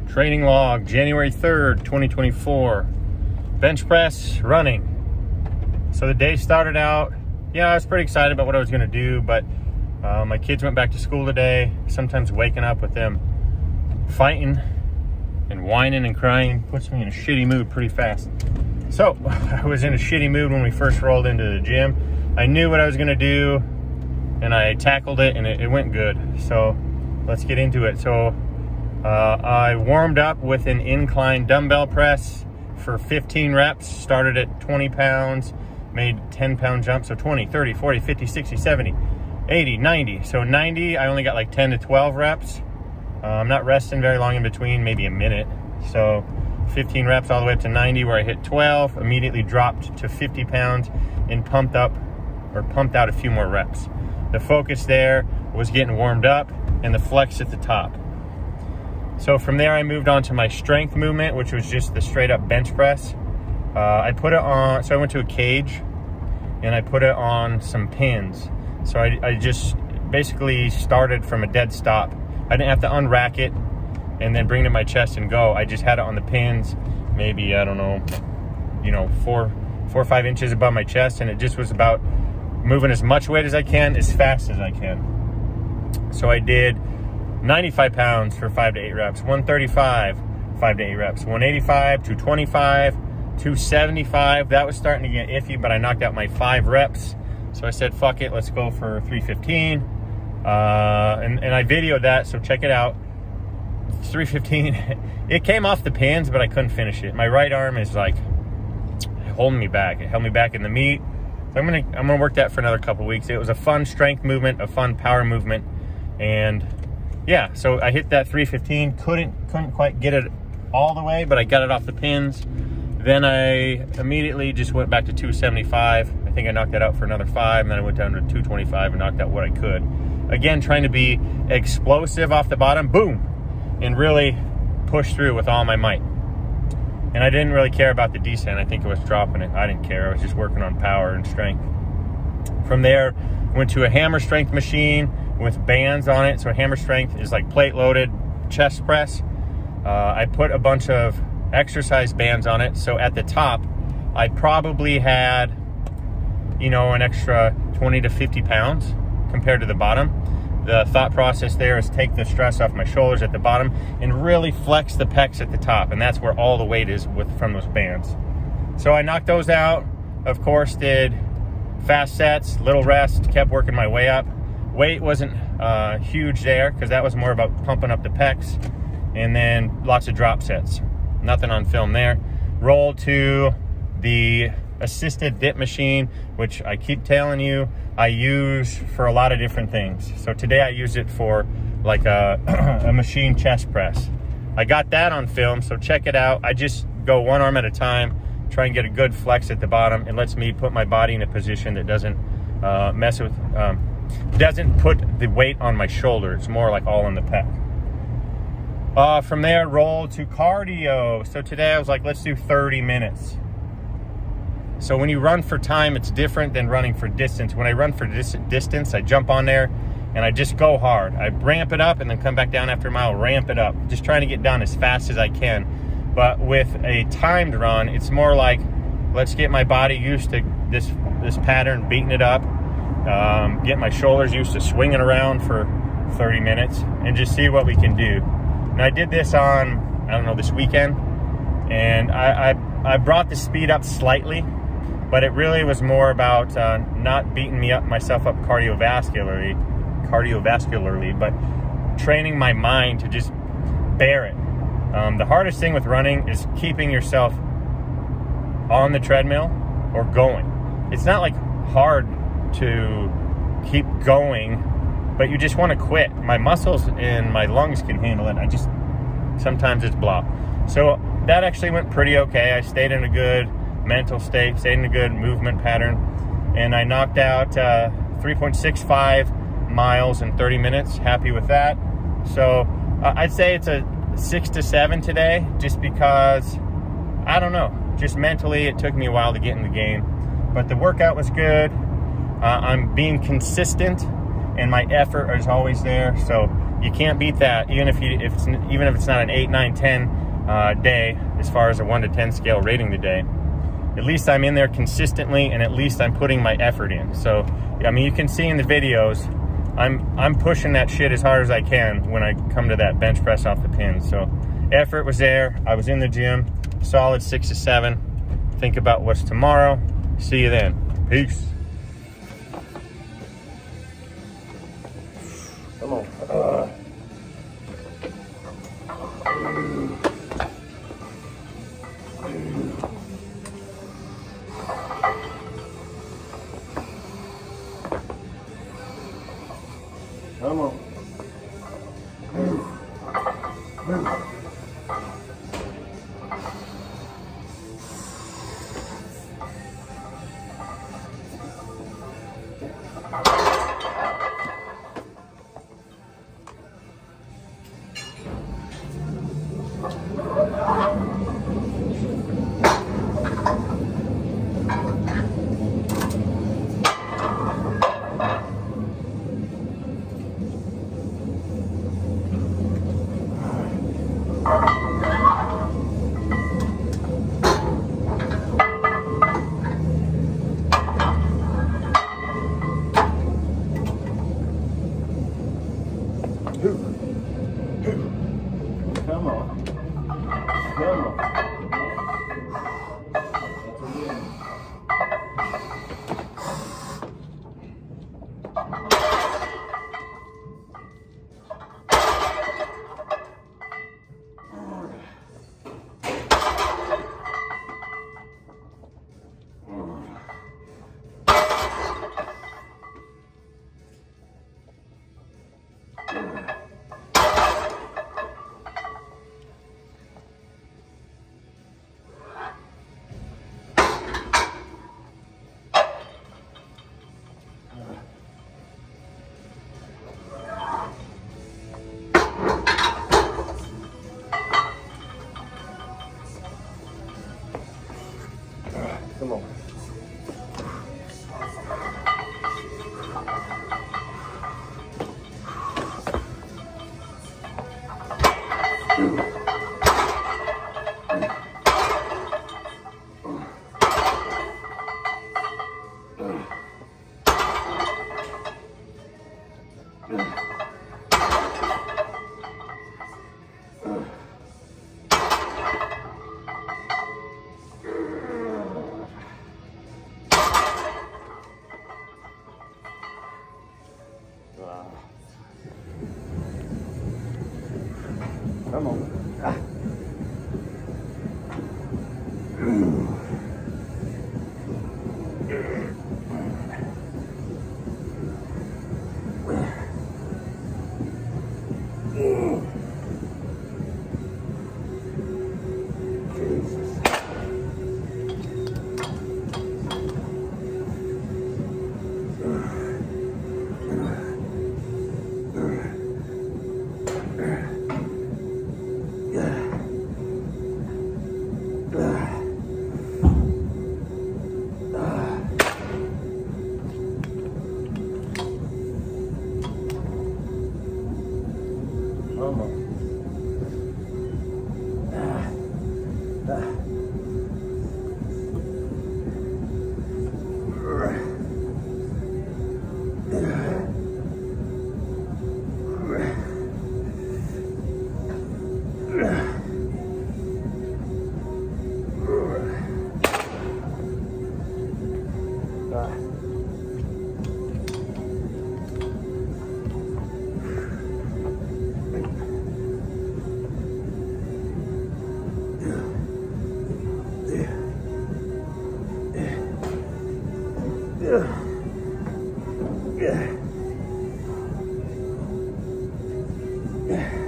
Training log, January 3rd, 2024. Bench press, running. So the day started out, I was pretty excited about what I was gonna do, but my kids went back to school today. Sometimes waking up with them fighting and whining and crying puts me in a shitty mood pretty fast. So I was in a shitty mood when we first rolled into the gym. I knew what I was gonna do and I tackled it and it went good. So let's get into it. So I warmed up with an incline dumbbell press for 15 reps, started at 20 pounds, made 10-pound jumps, so 20, 30, 40, 50, 60, 70, 80, 90. So 90, I only got like 10 to 12 reps. I'm not resting very long in between, maybe a minute. So 15 reps all the way up to 90, where I hit 12, immediately dropped to 50 pounds and pumped out a few more reps. The focus there was getting warmed up and the flex at the top. So from there, I moved on to my strength movement, which was just the straight up bench press. I put it on, so I went to a cage and I put it on some pins. So I just basically started from a dead stop. I didn't have to unrack it and then bring it to my chest and go. I just had it on the pins, maybe, I don't know, 4 or 5 inches above my chest. And it just was about moving as much weight as I can, as fast as I can. So I did 95 pounds for 5 to 8 reps, 135, 5 to 8 reps, 185, 225, 275. That was starting to get iffy, but I knocked out my 5 reps. So I said, fuck it, let's go for 315. And I videoed that, so check it out. 315, it came off the pins, but I couldn't finish it. My right arm is like holding me back. It held me back in the meet. So I'm gonna work that for another couple weeks. It was a fun strength movement, a fun power movement, and yeah, so I hit that 315, couldn't quite get it all the way, but I got it off the pins. Then I immediately just went back to 275. I think I knocked that out for another 5, and then I went down to 225 and knocked out what I could. Again, trying to be explosive off the bottom, boom, and really push through with all my might. And I didn't really care about the descent. I think it was dropping it. I didn't care. I was just working on power and strength. From there, went to a hammer strength machine with bands on it. So hammer strength is like plate loaded chest press. I put a bunch of exercise bands on it. So at the top, I probably had, an extra 20 to 50 pounds compared to the bottom. The thought process there is take the stress off my shoulders at the bottom and really flex the pecs at the top. And that's where all the weight is from those bands. So I knocked those out. Of course, did fast sets, little rest, kept working my way up. Weight wasn't huge there because that was more about pumping up the pecs, and then lots of drop sets. Nothing on film there. Rolled to the assisted dip machine, which I keep telling you I use for a lot of different things. So today I use it for like a machine chest press. I got that on film, so check it out. I just go one arm at a time, try and get a good flex at the bottom. It lets me put my body in a position that doesn't doesn't put the weight on my shoulder. It's more like all on the pec. From there, roll to cardio. So today I was like, let's do 30 minutes. So when you run for time, it's different than running for distance. When I run for distance, I jump on there and I just go hard. I ramp it up and then come back down after a mile, ramp it up. Just trying to get done as fast as I can. But with a timed run, it's more like, let's get my body used to this pattern, beating it up. Get my shoulders used to swinging around for 30 minutes and just see what we can do. And I did this on, this weekend, and I brought the speed up slightly, but it really was more about not beating myself up cardiovascularly, but training my mind to just bear it. The hardest thing with running is keeping yourself on the treadmill or going. It's not like hard to keep going, but you just want to quit. My muscles and my lungs can handle it. Sometimes it's blah. So that actually went pretty okay. I stayed in a good mental state, stayed in a good movement pattern, and I knocked out 3.65 miles in 30 minutes. Happy with that. So I'd say it's a 6 to 7 today, just because, just mentally it took me a while to get in the game. But the workout was good. I'm being consistent, and my effort is always there. So you can't beat that, even if it's not an 8, 9, 10 day, as far as a 1 to 10 scale rating the day. At least I'm in there consistently, and at least I'm putting my effort in. So, I mean, you can see in the videos, I'm pushing that shit as hard as I can when I come to that bench press off the pins. So, effort was there. I was in the gym, solid 6 to 7. Think about what's tomorrow. See you then. Peace. Come on. Come on. Come on. Come on. Come on. Come on. Yeah.